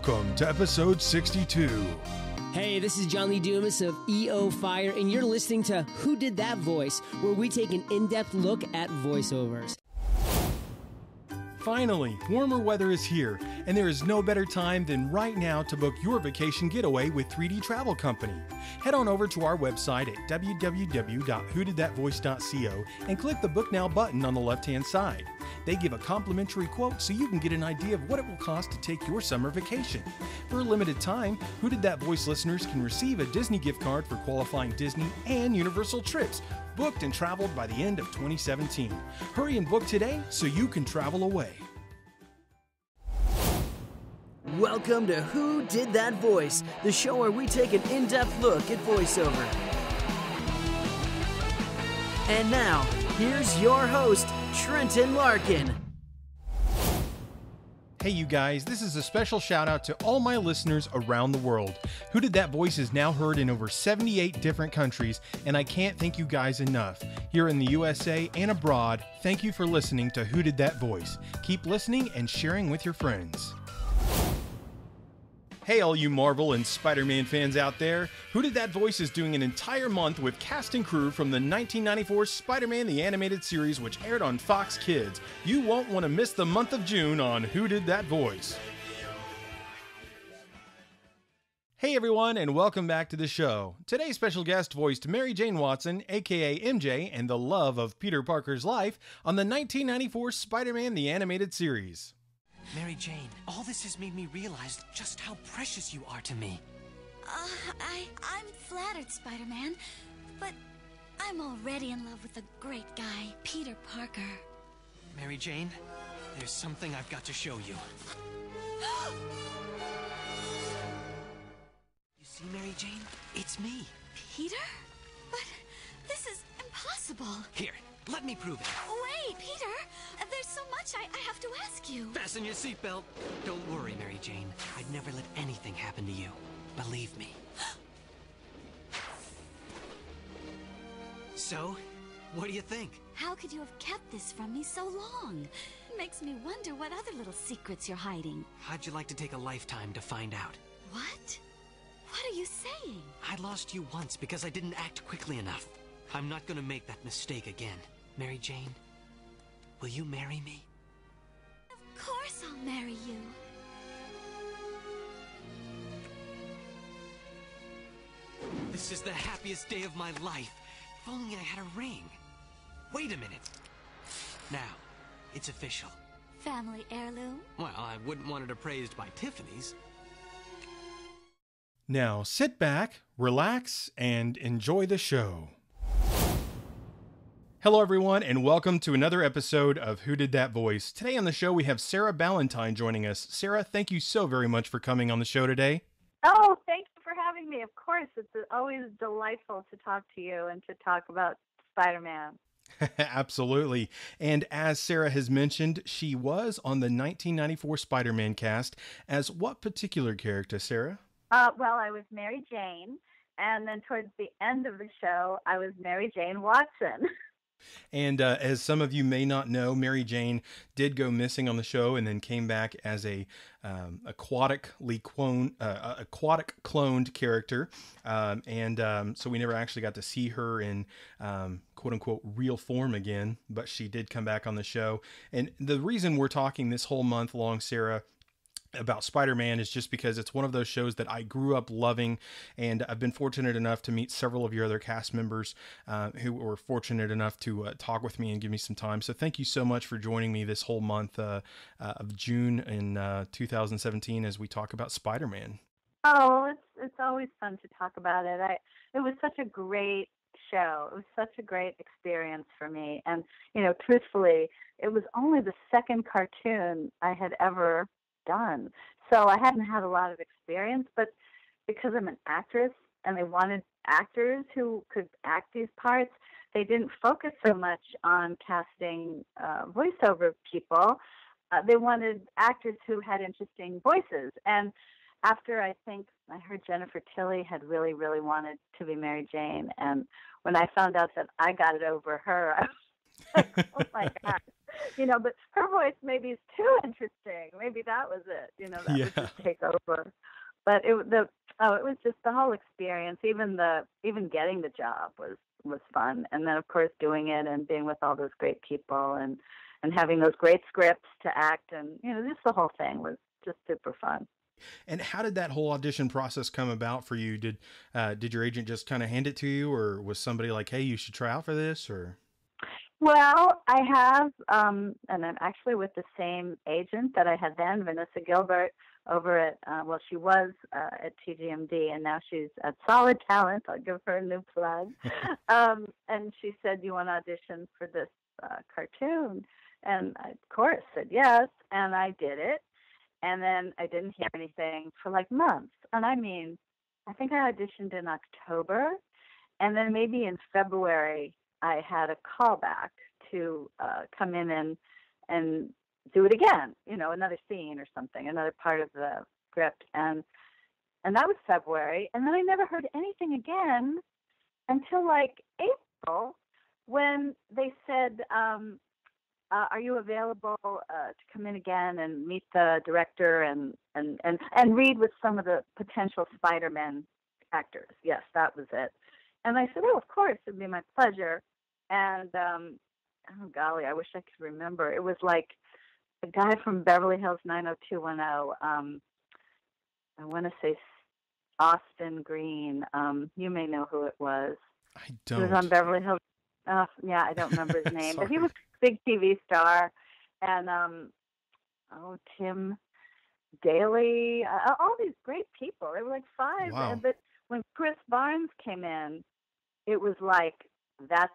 Welcome to episode 62. Hey, this is John Lee Dumas of EO Fire, and you're listening to Who Did That Voice, where we take an in-depth look at voiceovers. Finally, warmer weather is here, and there is no better time than right now to book your vacation getaway with 3D Travel Company. Head on over to our website at www.whodidthatvoice.co and click the Book Now button on the left-hand side. They give a complimentary quote so you can get an idea of what it will cost to take your summer vacation. For a limited time, Who Did That Voice listeners can receive a Disney gift card for qualifying Disney and Universal trips, booked and traveled by the end of 2017. Hurry and book today so you can travel away. Welcome to Who Did That Voice, the show where we take an in-depth look at voiceover. And now, here's your host, Trenton Larkin. Hey you guys, this is a special shout out to all my listeners around the world. Who Did That Voice is now heard in over 78 different countries, and I can't thank you guys enough. Here in the USA and abroad, thank you for listening to Who Did That Voice. Keep listening and sharing with your friends. Hey all you Marvel and Spider-Man fans out there, Who Did That Voice is doing an entire month with cast and crew from the 1994 Spider-Man the Animated Series, which aired on Fox Kids. You won't want to miss the month of June on Who Did That Voice. Hey everyone, and welcome back to the show. Today's special guest voiced Mary Jane Watson, aka MJ, and the love of Peter Parker's life on the 1994 Spider-Man the Animated Series. Mary Jane, all this has made me realize just how precious you are to me. I'm flattered, Spider-Man, but I'm already in love with a great guy, Peter Parker. Mary Jane, there's something I've got to show you. You see, Mary Jane? It's me. Peter? But this is impossible. Here, let me prove it. Wait, Peter! There's so much I have to ask you. Fasten your seatbelt. Don't worry, Mary Jane. I'd never let anything happen to you. Believe me. So, what do you think? How could you have kept this from me so long? Makes me wonder what other little secrets you're hiding. How'd you like to take a lifetime to find out? What? What are you saying? I lost you once because I didn't act quickly enough. I'm not gonna make that mistake again. Mary Jane, will you marry me? Of course I'll marry you. This is the happiest day of my life. If only I had a ring. Wait a minute. Now, it's official. Family heirloom? Well, I wouldn't want it appraised by Tiffany's. Now sit back, relax, and enjoy the show. Hello everyone, and welcome to another episode of Who Did That Voice. Today on the show we have Sara Ballantine joining us. Sara, thank you so very much for coming on the show today. Oh, thank you for having me. Of course, it's always delightful to talk to you and to talk about Spider-Man. Absolutely. And as Sara has mentioned, she was on the 1994 Spider-Man cast. As what particular character, Sara? Well, I was Mary Jane, and then towards the end of the show, I was Mary Jane Watson. And as some of you may not know, Mary Jane did go missing on the show and then came back as a aquatic cloned character. So we never actually got to see her in quote unquote real form again, but she did come back on the show. And the reason we're talking this whole month long, Sara, about Spider-Man is just because it's one of those shows that I grew up loving, and I've been fortunate enough to meet several of your other cast members who were fortunate enough to talk with me and give me some time. So thank you so much for joining me this whole month of June in 2017 as we talk about Spider-Man. Oh, it's always fun to talk about it. It was such a great show. It was such a great experience for me. And, truthfully, it was only the second cartoon I had ever done. So I hadn't had a lot of experience, but because I'm an actress and they wanted actors who could act these parts, they didn't focus so much on casting voiceover people. They wanted actors who had interesting voices. And after I heard Jennifer Tilly had really, really wanted to be Mary Jane, and when I found out that I got it over her, I was like, oh my God. But her voice maybe is too interesting. Maybe that was it. That would just take over. But it was just the whole experience. Even getting the job was fun, and then of course doing it and being with all those great people and having those great scripts to act, and just the whole thing was just super fun. And how did that whole audition process come about for you? Did your agent just kind of hand it to you, or was somebody like, "Hey, you should try out for this"? Or Well, I have, and I'm actually with the same agent that I had then, Vanessa Gilbert, over at, she was at TGMD, and now she's at Solid Talent. I'll give her a new plug. And she said, "Do you want to audition for this cartoon?" And I, of course, said yes, and I did it. And then I didn't hear anything for like months. And I mean, I think I auditioned in October, and then maybe in February I had a call back to come in and do it again, another scene or something, another part of the script. And that was February. And then I never heard anything again until like April, when they said, are you available to come in again and meet the director and read with some of the potential Spider-Man actors? Yes, that was it. And I said, "Oh, of course, it'd be my pleasure." And oh golly, I wish I could remember. It was like a guy from Beverly Hills 90210. I want to say Austin Green. You may know who it was. I don't. He was on Beverly Hills. Yeah, I don't remember his name, but he was a big TV star. And Tim Daly, all these great people. There were like five. Wow. But when Chris Barnes came in, it was like, that's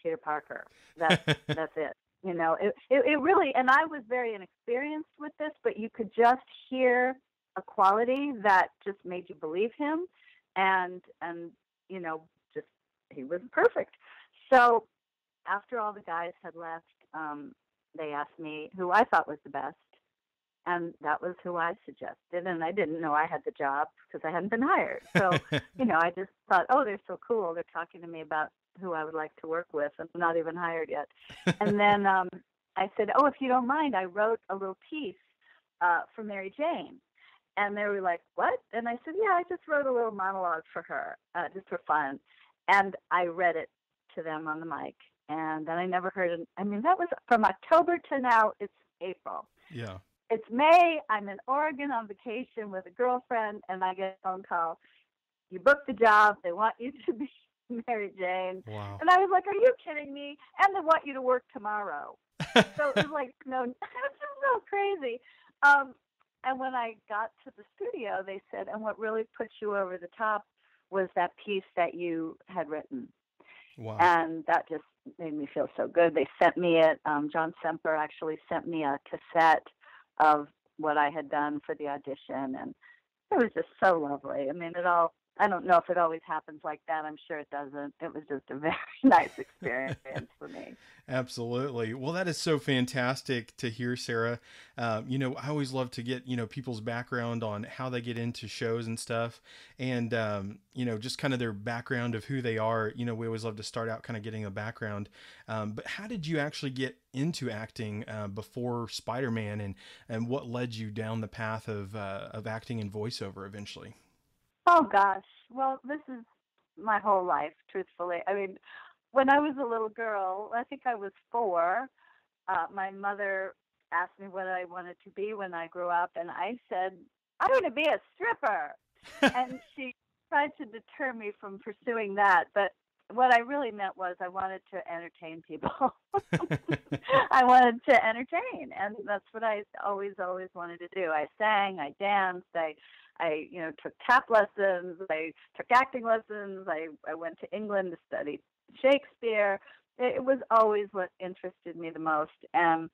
Peter Parker. That's it. It really, and I was very inexperienced with this, but you could just hear a quality that just made you believe him, and just he was perfect. So after all the guys had left, they asked me who I thought was the best, and that was who I suggested. And I didn't know I had the job because I hadn't been hired. So, I just thought, oh, they're so cool. They're talking to me about who I would like to work with. I'm not even hired yet. And then I said, "Oh, if you don't mind, I wrote a little piece for Mary Jane." And they were like, "What?" And I said, "Yeah, I just wrote a little monologue for her, just for fun." And I read it to them on the mic. And then I never heard it. I mean, that was from October to now. It's April. Yeah. It's May. I'm in Oregon on vacation with a girlfriend, and I get a phone call. "You booked the job. They want you to be Mary Jane." Wow. And I was like, "Are you kidding me?" And they want you to work tomorrow. So it was like, no, it was just so crazy. And when I got to the studio, they said, "And what really put you over the top was that piece that you had written." Wow. And that just made me feel so good. They sent me it. John Semper actually sent me a cassette of what I had done for the audition, and it was just so lovely. I mean, I don't know if it always happens like that. I'm sure it doesn't. It was just a very nice experience for me. Absolutely. Well, that is so fantastic to hear, Sara. I always love to get, people's background on how they get into shows and stuff. And, just kind of their background of who they are. We always love to start out kind of getting a background. But how did you actually get into acting before Spider-Man, and what led you down the path of acting and voiceover eventually? Oh, gosh. Well, this is my whole life, truthfully. I mean, when I was a little girl, I think I was 4, my mother asked me what I wanted to be when I grew up, and I said, "I want to be a stripper." And she tried to deter me from pursuing that, but what I really meant was I wanted to entertain people. I wanted to entertain, and that's what I always wanted to do. I sang, I danced, I took tap lessons, I took acting lessons, I went to England to study Shakespeare. It was always what interested me the most. And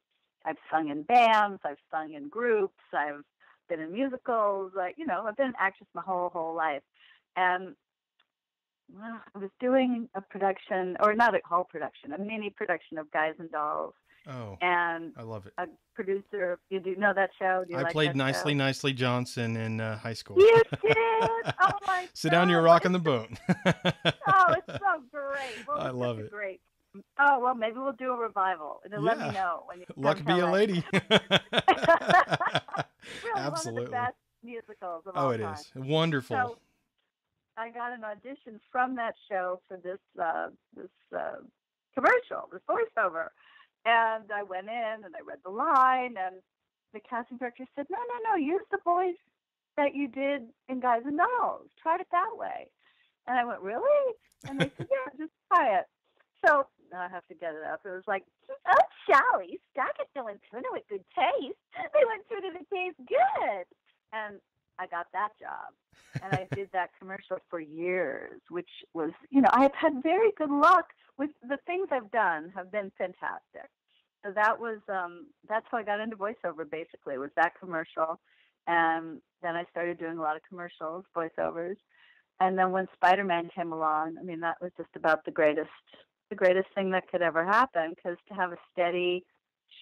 I've sung in bands, I've sung in groups, I've been in musicals, I've been an actress my whole life. And I was doing a production, or not a whole production, a mini production of Guys and Dolls. Oh, and I love it. A producer, you do know that show? Do you like played that Nicely show? Nicely Johnson in high school. You did? Oh my Sit down, you're rocking the boat. Oh, it's so great. Well, I love it. Great Oh, well, maybe we'll do a revival. And then let me Yeah. know when you come Luck to be a LA. lady. Really one of the Absolutely. best musicals of Oh, all it time. is. Wonderful. So I got an audition from that show for commercial, this voiceover. And I went in and I read the line, and the casting director said, "No, no, no, use the voice that you did in Guys and Dolls. Try it that way." And I went, "Really?" And they said, "Yeah, just try it." So now I have to get it up. It was like, "Oh, Charlie, stuck it doing tuna with good taste. They went tuna to taste good." And I got that job. And I did that commercial for years, which was, I've had very good luck with the things I've done have been fantastic. So that's how I got into voiceover basically, was that commercial. And then I started doing a lot of commercials, voiceovers. And then when Spider-Man came along, I mean, that was just about the greatest thing that could ever happen, because to have a steady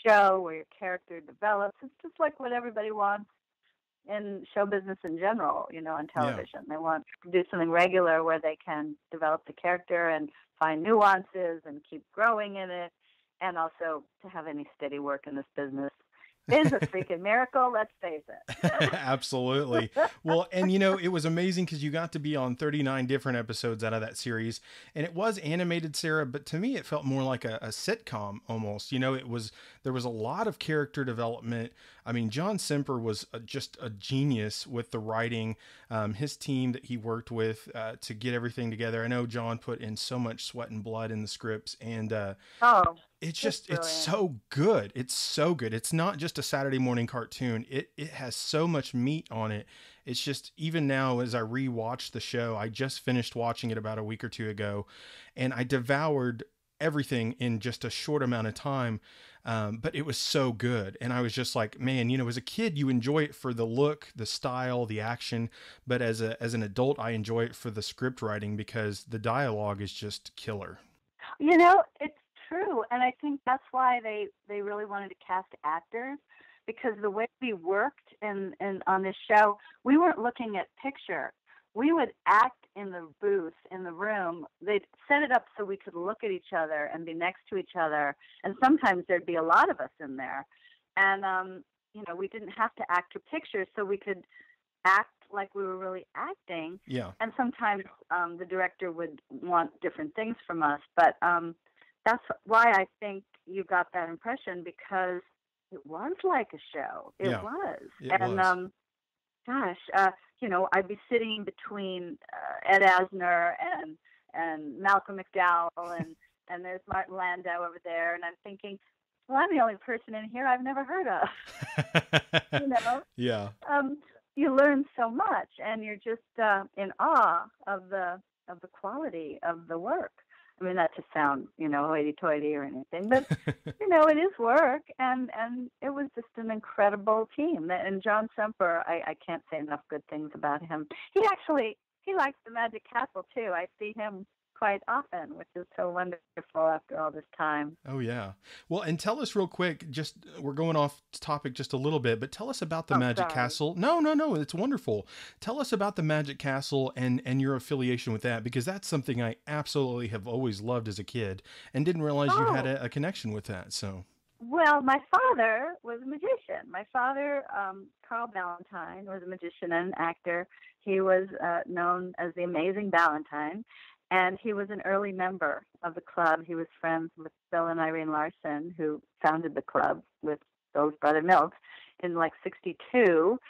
show where your character develops, it's just like what everybody wants in show business in general, on Yeah. television. They want to do something regular where they can develop the character and find nuances and keep growing in it. And also to have any steady work in this business is a freaking miracle, let's face it. Absolutely. Well, and it was amazing because you got to be on 39 different episodes out of that series. And it was animated, Sarah, but to me, it felt more like a sitcom almost. There was a lot of character development. I mean, John Semper was just a genius with the writing. His team that he worked with to get everything together. I know John put in so much sweat and blood in the scripts, and Oh, it's so good. It's so good. It's not just a Saturday morning cartoon. It has so much meat on it. It's just, even now as I rewatch the show, I just finished watching it about a week or two ago, and I devoured everything in just a short amount of time. But it was so good. And I was just like, man, as a kid, you enjoy it for the look, the style, the action. But as an adult, I enjoy it for the script writing, because the dialogue is just killer. It's true. And I think that's why they really wanted to cast actors, because the way we worked in on this show, we weren't looking at picture. We would act in the booth, in the room. They'd set it up so we could look at each other and be next to each other. And sometimes there'd be a lot of us in there. And, we didn't have to act or picture, so we could act like we were really acting. Yeah. And sometimes the director would want different things from us. But that's why I think you got that impression, because it was like a show. It Yeah, was. it And was. gosh, I'd be sitting between Ed Asner and Malcolm McDowell, and there's Martin Landau over there, and I'm thinking, well, I'm the only person in here I've never heard of. you know, Yeah. you learn so much, and you're just in awe of the quality of the work. I mean, not to sound, hoity-toity or anything, but it is work, and it was just an incredible team. And John Semper, I can't say enough good things about him. He likes the Magic Castle too. I see him quite often, which is so wonderful after all this time. Oh yeah. Well, and tell us real quick, just we're going off topic just a little bit, but tell us about the Oh, Magic sorry. Castle. No, no, no, it's wonderful. Tell us about the Magic Castle and your affiliation with that, because that's something I absolutely have always loved as a kid, and didn't realize you had Oh, a connection with that. So, well, my father was a magician. My father, Carl Ballantine, was a magician and an actor. He was known as the Amazing Ballantine, and he was an early member of the club. He was friends with Bill and Irene Larson, who founded the club with those brother Mills in like '62.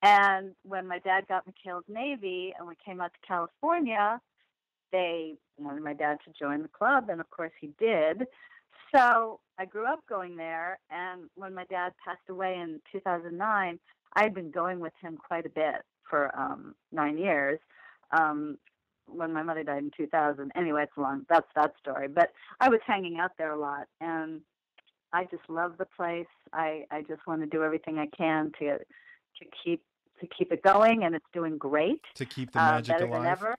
And when my dad got McHale's Navy and we came out to California, they wanted my dad to join the club, and of course he did. So I grew up going there, and when my dad passed away in 2009, I had been going with him quite a bit for 9 years. Um, when my mother died in 2000, anyway, that's that story. But I was hanging out there a lot, and I just love the place. I just want to do everything I can keep to keep it going, and it's doing great, to keep the magic better than alive. ever.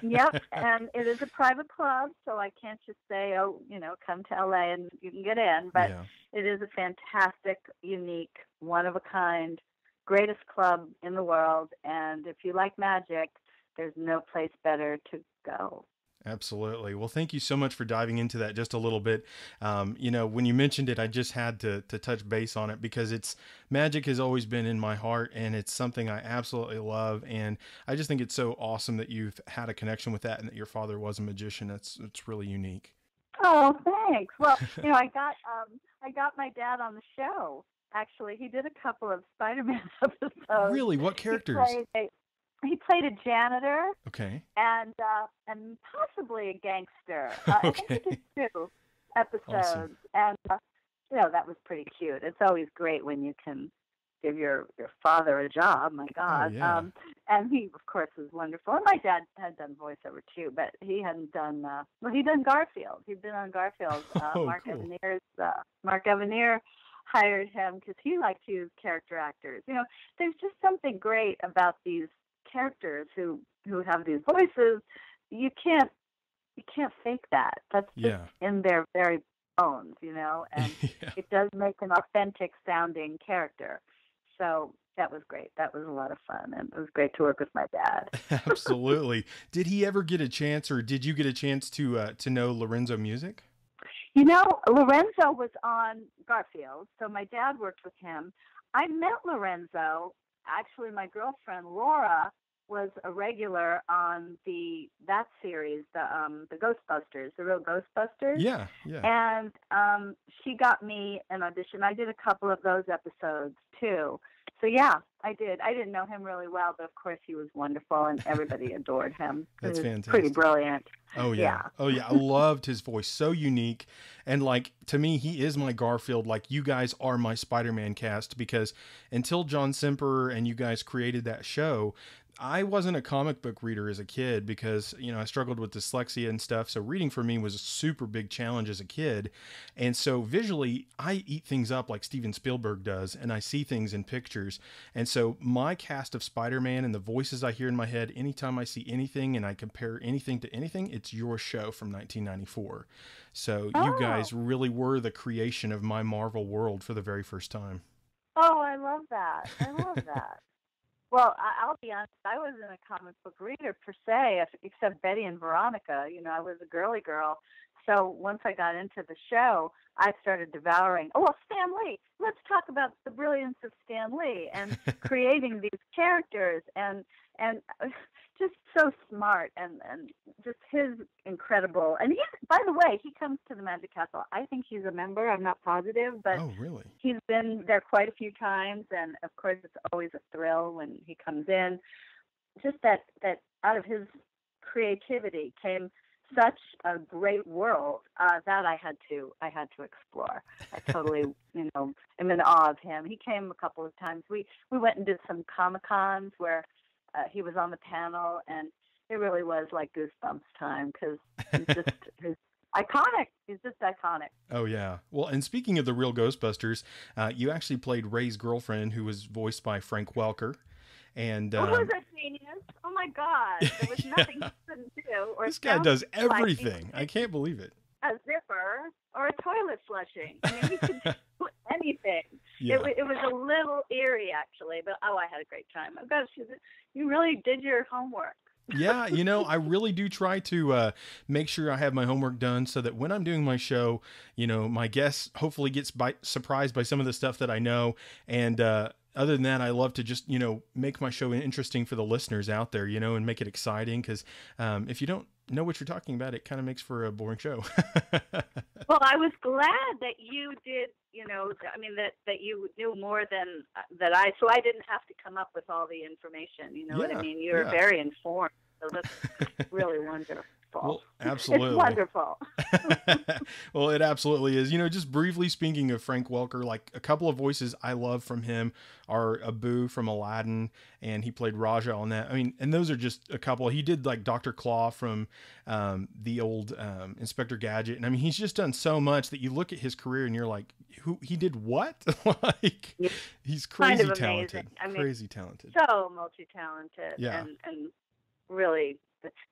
Yep, and it is a private club, so I can't just say, oh, come to LA and you can get in. But Yeah. it is a fantastic, unique, one of a kind, greatest club in the world. And if you like magic, there's no place better to go. Absolutely. Well, thank you so much for diving into that just a little bit. When you mentioned it, I just had to touch base on it because magic has always been in my heart, and it's something I absolutely love. And I just think it's so awesome that you've had a connection with that and that your father was a magician. It's really unique. Oh, thanks. Well, I got my dad on the show. Actually, he did a couple of Spider-Man episodes. Really? What characters? He played a janitor. Okay. And possibly a gangster. I think he Okay. did 2 episodes, Awesome. and that was pretty cute. It's always great when you can give your father a job. My Oh, God. yeah. And he, of course, was wonderful. And my dad had done voiceover too, but he hadn't done. He'd done Garfield. He'd been on Garfield. Oh, Mark cool. Mark Evanier hired him because he liked to use character actors. There's just something great about these characters who have these voices. You can't fake that. That's just Yeah. in their very bones, and Yeah. it does make an authentic sounding character. So that was great. That was a lot of fun, and it was great to work with my dad. Absolutely. Did he ever get a chance, or did you get a chance to know Lorenzo Music? Lorenzo was on Garfield, so my dad worked with him. I met Lorenzo. Actually, my girlfriend Laura was a regular on that series, the Ghostbusters, the real Ghostbusters. Yeah, yeah. And she got me an audition. I did a couple of those episodes too. So yeah, I did. I didn't know him really well, but of course he was wonderful, and everybody adored him. That's He was fantastic. pretty brilliant. Oh yeah. Yeah. Oh yeah. I loved his voice. So unique. And like, to me, he is my Garfield. Like, you guys are my Spider-Man cast, because until John Semper and you guys created that show, I wasn't a comic book reader as a kid because, I struggled with dyslexia and stuff. So reading for me was a super big challenge as a kid. And so visually, I eat things up like Steven Spielberg does, and I see things in pictures. And so my cast of Spider-Man and the voices I hear in my head, anytime I see anything and I compare anything to anything, it's your show from 1994. So you guys really were the creation of my Marvel world for the very first time. Oh, I love that. I love that. Well, I'll be honest, I wasn't a comic book reader per se, except Betty and Veronica. I was a girly girl. So once I got into the show, I started devouring. Oh, well, Stan Lee. Let's talk about the brilliance of Stan Lee and creating these characters and just so smart and just his incredible. And by the way, he comes to the Magic Castle. I think he's a member. I'm not positive, but Oh, really? he's been there quite a few times. And of course, it's always a thrill when he comes in. Just that out of his creativity came such a great world that I had to explore. I totally, am in awe of him. He came a couple of times. We went and did some Comic-Cons where he was on the panel, and it really was like goosebumps time because he's iconic. He's just iconic. Oh, yeah. Well, and speaking of the real Ghostbusters, you actually played Ray's girlfriend, who was voiced by Frank Welker. And was a genius. Oh, my God. There was nothing he couldn't do. Or this guy does like everything. I can't believe it. a zipper or a toilet flushing. I mean, he could do anything. Yeah. It was a little eerie, actually, but I had a great time. Oh, gosh, you really did your homework. Yeah, I really do try to make sure I have my homework done so that when I'm doing my show, my guest hopefully gets surprised by some of the stuff that I know. And other than that, I love to just, make my show interesting for the listeners out there, and make it exciting. Because if you don't know what you're talking about, it kind of makes for a boring show. Well, I was glad that you did, that you knew more than that so I didn't have to come up with all the information. You know what I mean? You're very informed. So that's really wonderful. Well, absolutely. It's wonderful. Well, it absolutely is. Just briefly speaking of Frank Welker, like a couple of voices I love from him are Abu from Aladdin, and he played Raja on that. I mean, and those are just a couple. He did like Dr. Claw from the old Inspector Gadget. And I mean, he's just done so much that you look at his career and you're like, he did what? Like, he's crazy kind of talented. Amazing. Crazy talented. So multi-talented. Yeah. And really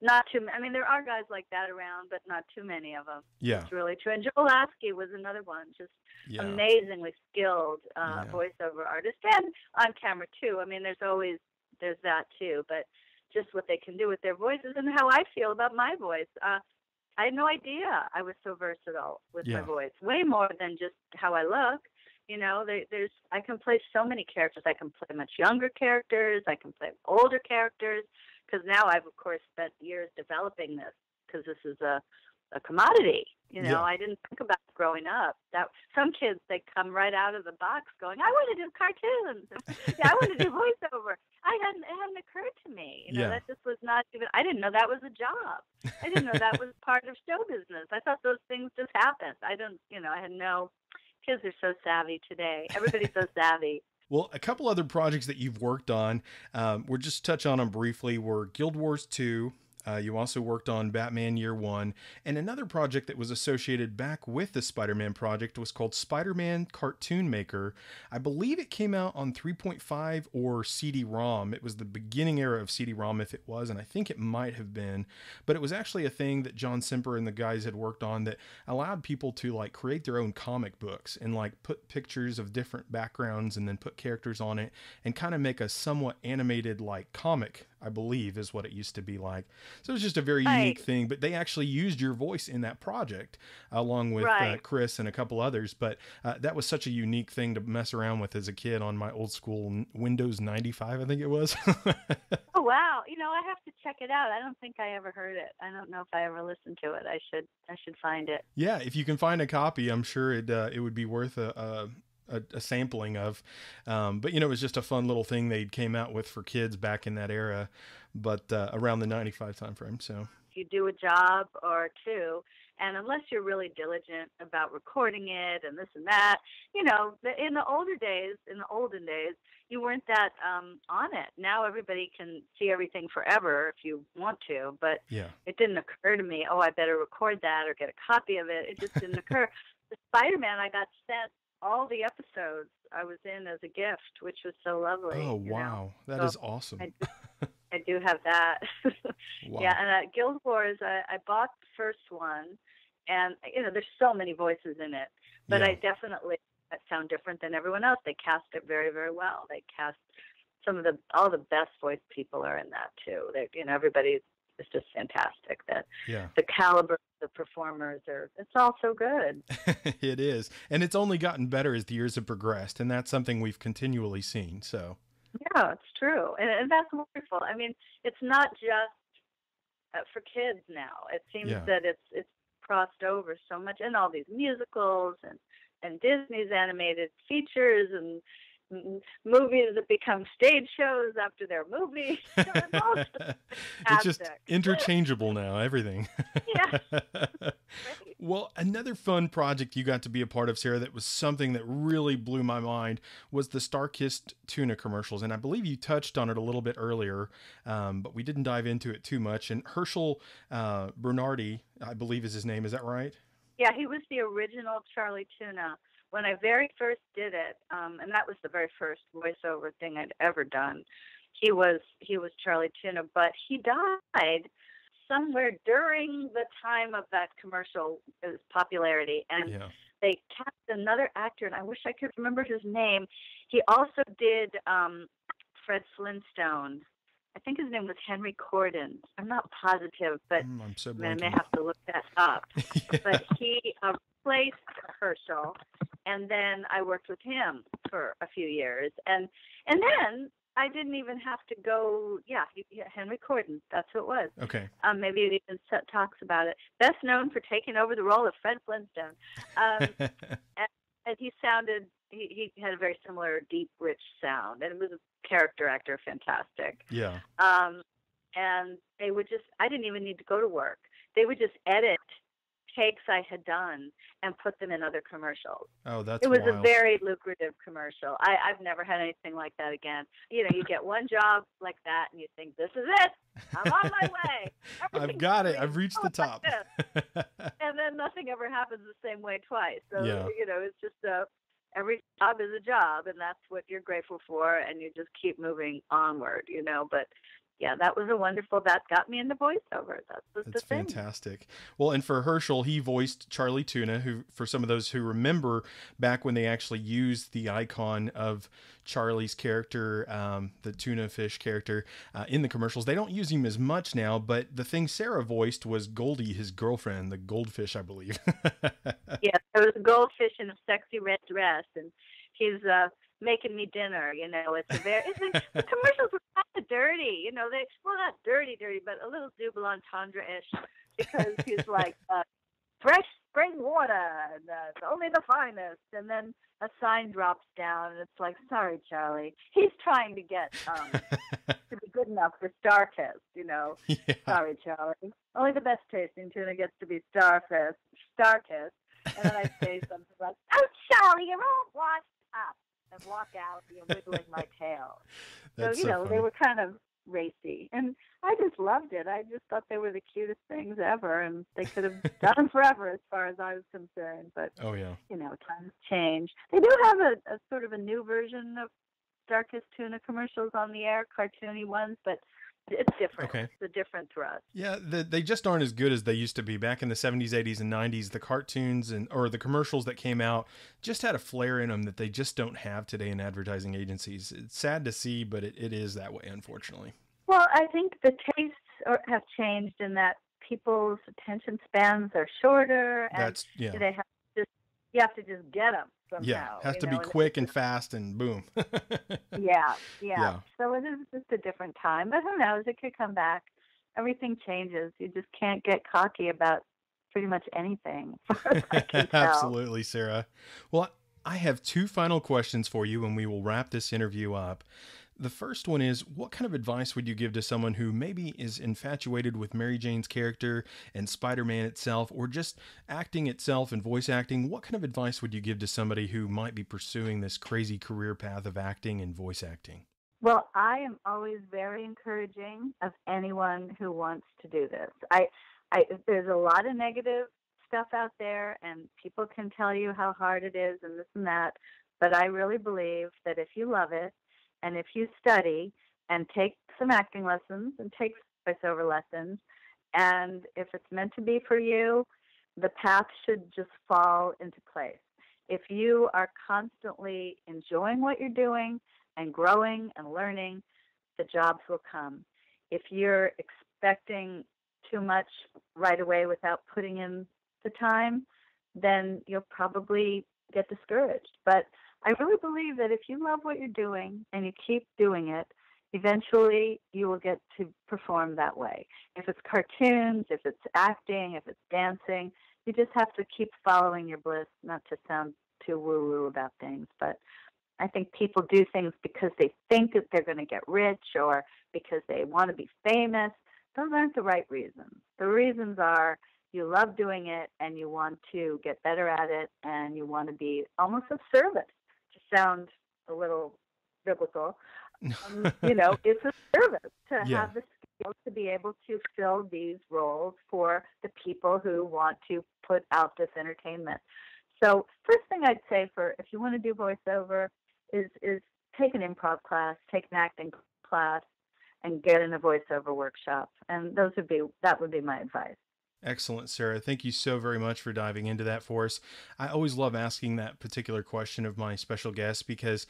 not too. I mean, there are guys like that around, but not too many of them. Yeah. It's really true. And Joel Lasky was another one, just amazingly skilled voiceover artist, and on camera too. I mean, there's that too. But just what they can do with their voices and how I feel about my voice. I had no idea I was so versatile with my voice, way more than just how I look. You know, I can play so many characters. I can play much younger characters. I can play older characters, because now I've, of course, spent years developing this, because this is a commodity. You know, I didn't think about it growing up. That some kids, they come right out of the box going, I want to do cartoons. I want to do voiceover. It hadn't occurred to me. You know, that just was not even, I didn't know that was a job. I didn't know that was part of show business. I thought those things just happened. I had no, kids are so savvy today. Everybody's so savvy. Well, a couple other projects that you've worked on, we'll just touch on them briefly, were Guild Wars 2. You also worked on Batman Year One, and another project that was associated back with the Spider-Man project was called Spider-Man Cartoon Maker. I believe it came out on 3.5 or CD-ROM. It was the beginning era of CD-ROM, if it was, and I think it might have been. But it was actually a thing that John Semper and the guys had worked on that allowed people to like create their own comic books and like put pictures of different backgrounds and then put characters on it and kind of make a somewhat animated like comic, I believe is what it used to be like. So it was just a very unique thing, but they actually used your voice in that project along with Chris and a couple others. But that was such a unique thing to mess around with as a kid on my old school Windows 95, I think it was. Oh, wow. You know, I have to check it out. I don't think I ever heard it. I don't know if I ever listened to it. I should find it. Yeah. If you can find a copy, I'm sure it would be worth a sampling of, but you know, it was just a fun little thing they came out with for kids back in that era, but around the 95 time frame. So you do a job or two, and unless you're really diligent about recording it and this and that, you know, in the olden days, you weren't that on it. Now everybody can see everything forever if you want to, but it didn't occur to me, oh, I better record that or get a copy of it. It just didn't occur. The Spider-Man, I got sent all the episodes I was in as a gift, which was so lovely. Oh, wow. That is awesome. I do have that. Wow. Yeah, and at Guild Wars, I bought the first one, and, you know, there's so many voices in it, but I definitely sound different than everyone else. They cast it very, very well. They cast all the best voice people are in that, too. You know, everybody is just fantastic. The caliber of the performers it's all so good. It is. And it's only gotten better as the years have progressed. And that's something we've continually seen. So yeah, it's true. And that's wonderful. I mean, it's not just for kids now. It seems that it's crossed over so much in all these musicals and Disney's animated features and movies that become stage shows after their movie. It's just interchangeable now, everything. Yeah. Well, another fun project you got to be a part of, Sarah, that was something that really blew my mind was the Star-Kissed tuna commercials. And I believe you touched on it a little bit earlier, but we didn't dive into it too much. And Herschel Bernardi, I believe is his name. Is that right? Yeah, he was the original Charlie Tuna. When I very first did it, and that was the very first voiceover thing I'd ever done, he was Charlie Tuna, but he died somewhere during the time of that commercial popularity, and they cast another actor, and I wish I could remember his name. He also did Fred Flintstone. I think his name was Henry Corden. I'm not positive, but I may have to look that up. But he replaced Herschel, and then I worked with him for a few years, and then I didn't even have to go. Yeah, Henry Corden. That's who it was. Okay. Maybe it even talks about it. Best known for taking over the role of Fred Flintstone, and he sounded. He had a very similar, deep, rich sound, and it was a character actor, fantastic. Yeah. And they would I didn't even need to go to work. They would just edit takes I had done and put them in other commercials. Oh, that's It was wild. a very lucrative commercial. I've never had anything like that again. You know, you get one job like that and you think, this is it. I'm on my way. I've got it. I've reached the top. And then nothing ever happens the same way twice. So, Yeah. you know, it's just every job is a job, and that's what you're grateful for, and you just keep moving onward, you know. But that was that got me into voiceover. That was the That's thing. fantastic. Well, and for Herschel, he voiced Charlie Tuna, who, for some of those who remember back when they actually used the icon of Charlie's character, the tuna fish character, in the commercials. They don't use him as much now, but the thing Sara voiced was Goldie, his girlfriend, the goldfish, I believe. Yeah, there was a goldfish in a sexy red dress, and he's making me dinner. The commercials were kind of dirty. Not dirty, but a little double entendre-ish, because he's like fresh spring water, and only the finest, and then a sign drops down, and it's like, sorry, Charlie, he's trying to get to be good enough for Starkist. Yeah. Sorry, Charlie, only the best tasting tuna gets to be Starkist. And then I say something like, "Oh, Charlie, you're all washed up," and walk out, wiggling my tail. That's so, so they funny. were kind of racy, and I just loved it. I just thought they were the cutest things ever, and they could have done them forever as far as I was concerned. But Oh, yeah. times change. They do have a sort of a new version of Darkest Tuna commercials on the air, cartoony ones, but it's different. Okay. It's a different thrust. Yeah, they just aren't as good as they used to be. Back in the 70s, 80s, and 90s, the cartoons or the commercials that came out just had a flair in them that they just don't have today in advertising agencies. It's sad to see, but it is that way, unfortunately. Well, I think the tastes have changed in that people's attention spans are shorter, and they have you have to just get them somehow. Yeah, has to be quick and fast and boom. Yeah. Yeah. So it is just a different time, but who knows? It could come back. Everything changes. You just can't get cocky about pretty much anything, as far as I can tell. Absolutely, Sara. Well, I have two final questions for you, and we will wrap this interview up. The first one is, what kind of advice would you give to someone who maybe is infatuated with Mary Jane's character and Spider-Man itself, or just acting itself and voice acting? What kind of advice would you give to somebody who might be pursuing this crazy career path of acting and voice acting? Well, I am always very encouraging of anyone who wants to do this. There's a lot of negative stuff out there, and people can tell you how hard it is and this and that, but I really believe that if you love it, and if you study and take some acting lessons and take voiceover lessons, and if it's meant to be for you, the path should just fall into place. If you are constantly enjoying what you're doing and growing and learning, the jobs will come. If you're expecting too much right away without putting in the time, then you'll probably get discouraged. But I really believe that if you love what you're doing and you keep doing it, eventually you will get to perform that way. If it's cartoons, if it's acting, if it's dancing, you just have to keep following your bliss, not to sound too woo-woo about things. But I think people do things because they think that they're going to get rich or because they want to be famous. Those aren't the right reasons. The reasons are you love doing it and you want to get better at it and you want to be almost of service. To sound a little biblical, it's a service to have the skills to be able to fill these roles for the people who want to put out this entertainment. So first thing I'd say if you want to do voiceover is take an improv class, take an acting class, and get in a voiceover workshop. And that would be my advice. Excellent, Sara. Thank you so very much for diving into that for us. I always love asking that particular question of my special guests because,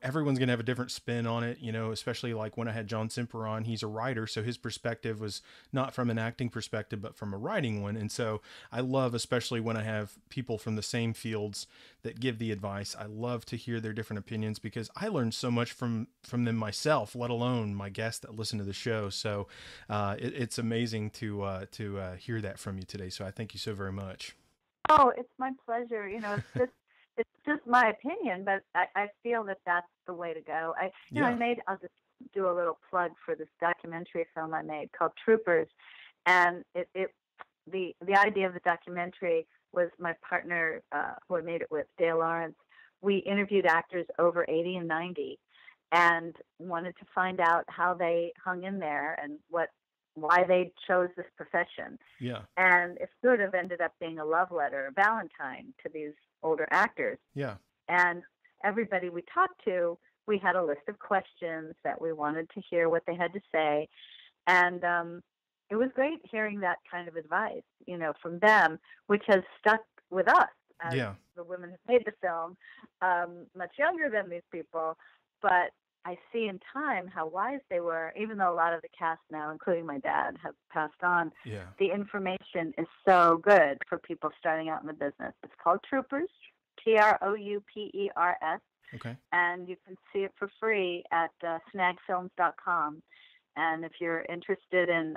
everyone's going to have a different spin on it, especially like when I had John Simper on. He's a writer, so his perspective was not from an acting perspective, but from a writing one. And so I love, especially when I have people from the same fields that give the advice, I love to hear their different opinions because I learned so much from them myself, let alone my guests that listen to the show. So it's amazing to hear that from you today. So I thank you so very much. Oh, it's my pleasure. It's just my opinion, but I feel that that's the way to go. I'll just do a little plug for this documentary film I made called Troopers, and the idea of the documentary was my partner who I made it with, Dale Lawrence. We interviewed actors over 80 and 90 and wanted to find out how they hung in there and why they chose this profession. Yeah. And it sort of ended up being a love letter, a Valentine to these older actors. Yeah. And everybody we talked to we had a list of questions that we wanted to hear what they had to say. And it was great hearing that kind of advice, from them, which has stuck with us as Yeah. the women who made the film, much younger than these people. But I see in time how wise they were, even though a lot of the cast now, including my dad, have passed on. Yeah. The information is so good for people starting out in the business. It's called Troopers, Troupers, Okay. and you can see it for free at snagfilms.com. And if you're interested in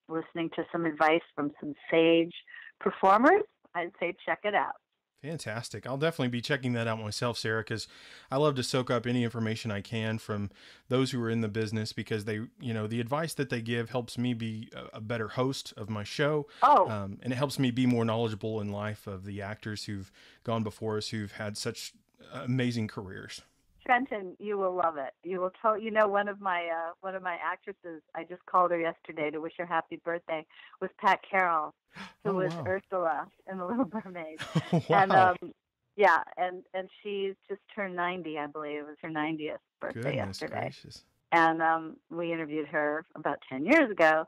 listening to some advice from some sage performers, I'd say check it out. Fantastic. I'll definitely be checking that out myself, Sara, because I love to soak up any information I can from those who are in the business, because they, the advice that they give helps me be a better host of my show. Oh. And it helps me be more knowledgeable in life of the actors who've gone before us, who've had such amazing careers. Trenton, you will love it. You will tell. One of my actresses, I just called her yesterday to wish her happy birthday, was Pat Carroll, who was wow. Ursula in The Little Mermaid. Wow. And and she's just turned 90, I believe. It was her 90th birthday yesterday. Gracious. And we interviewed her about 10 years ago,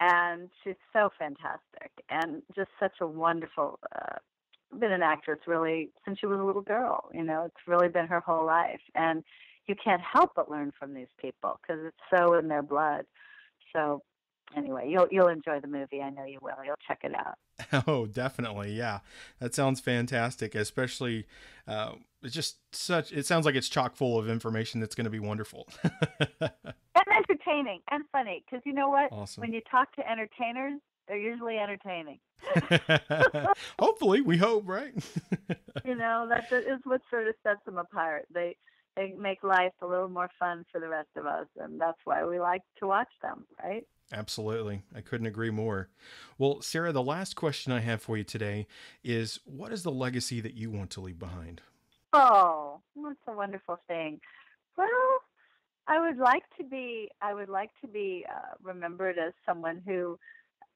and she's so fantastic and just such a wonderful. Been an actress really since she was a little girl. It's really been her whole life, and you can't help but learn from these people because it's so in their blood. So anyway, you'll enjoy the movie. I know you will. You'll check it out. Oh, definitely. Yeah, that sounds fantastic. Especially, it sounds like it's chock full of information that's going to be wonderful. And entertaining and funny, because you know what? Awesome. When you talk to entertainers, they're usually entertaining. Hopefully, we hope, right? That is what sort of sets them apart. They make life a little more fun for the rest of us, and that's why we like to watch them, right? Absolutely. I couldn't agree more. Well, Sara, the last question I have for you today is, what is the legacy that you want to leave behind? Oh, that's a wonderful thing. Well, I would like to be remembered as someone who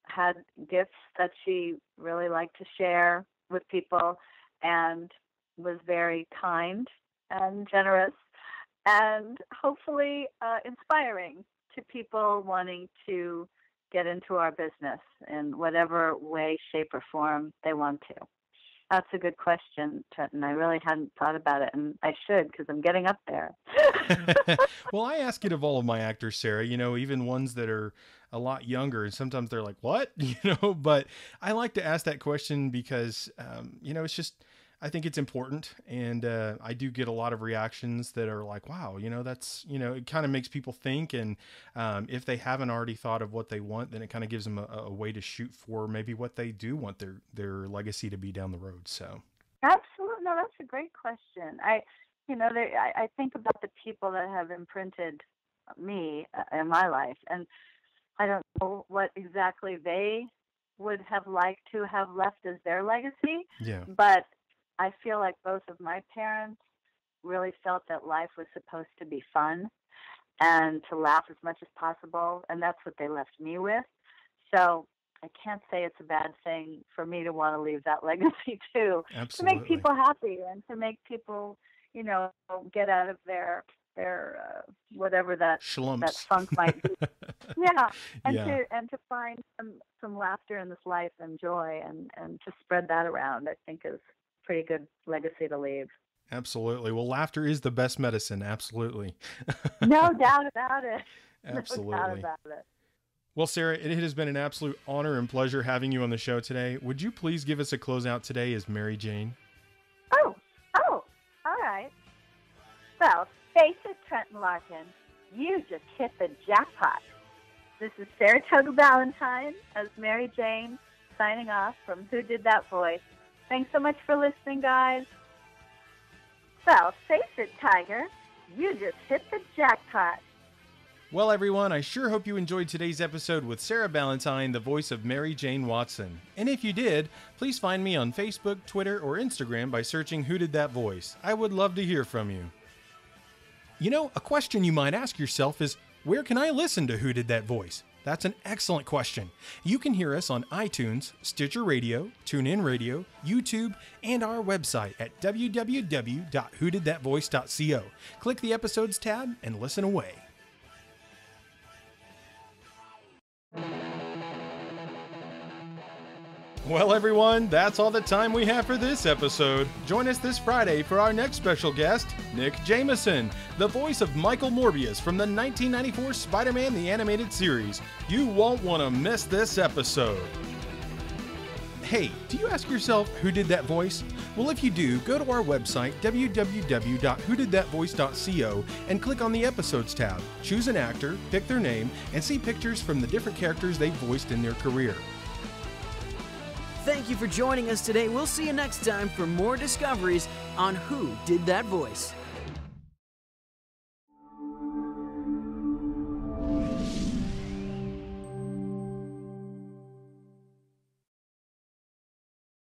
had gifts that she really liked to share with people, and was very kind and generous, and hopefully inspiring to people wanting to get into our business in whatever way, shape, or form they want to. That's a good question, Trenton. I really hadn't thought about it, and I should, because I'm getting up there. Well, I ask it of all of my actors, Sara, even ones that are a lot younger, and sometimes they're like, what? But I like to ask that question because, it's just, I think it's important. And I do get a lot of reactions that are like, wow, that's, it kind of makes people think. And if they haven't already thought of what they want, then it kind of gives them a way to shoot for maybe what they do want their legacy to be down the road. So. Absolutely. No, that's a great question. I think about the people that have imprinted me in my life, and I don't know what exactly they would have liked to have left as their legacy. Yeah. But I feel like both of my parents really felt that life was supposed to be fun and to laugh as much as possible, and that's what they left me with. So I can't say it's a bad thing for me to want to leave that legacy too. Absolutely. To make people happy and to make people, get out of their whatever that funk might be. Yeah, and to find some laughter in this life and joy, and to spread that around, I think is a pretty good legacy to leave. Absolutely. Well, laughter is the best medicine. Absolutely. No doubt about it. Absolutely. No doubt about it. Well, Sara, it has been an absolute honor and pleasure having you on the show today. Would you please give us a closeout today as Mary Jane? Oh, all right. Well, face it, Trenton Larkin, you just hit the jackpot. This is Sara Ballantine as Mary Jane, signing off from Who Did That Voice. Thanks so much for listening, guys. Well, face it, Tiger, you just hit the jackpot. Well, everyone, I sure hope you enjoyed today's episode with Sara Ballantine, the voice of Mary Jane Watson. And if you did, please find me on Facebook, Twitter, or Instagram by searching Who Did That Voice. I would love to hear from you. A question you might ask yourself is, where can I listen to Who Did That Voice? That's an excellent question. You can hear us on iTunes, Stitcher Radio, TuneIn Radio, YouTube, and our website at www.whodidthatvoice.co. Click the Episodes tab and listen away. Well, everyone, that's all the time we have for this episode. Join us this Friday for our next special guest, Nick Jameson, the voice of Michael Morbius from the 1994 Spider-Man the Animated Series. You won't want to miss this episode. Hey, do you ask yourself who did that voice? Well, if you do, go to our website, www.whodidthatvoice.co, and click on the Episodes tab. Choose an actor, pick their name, and see pictures from the different characters they've voiced in their career. Thank you for joining us today. We'll see you next time for more discoveries on Who Did That Voice.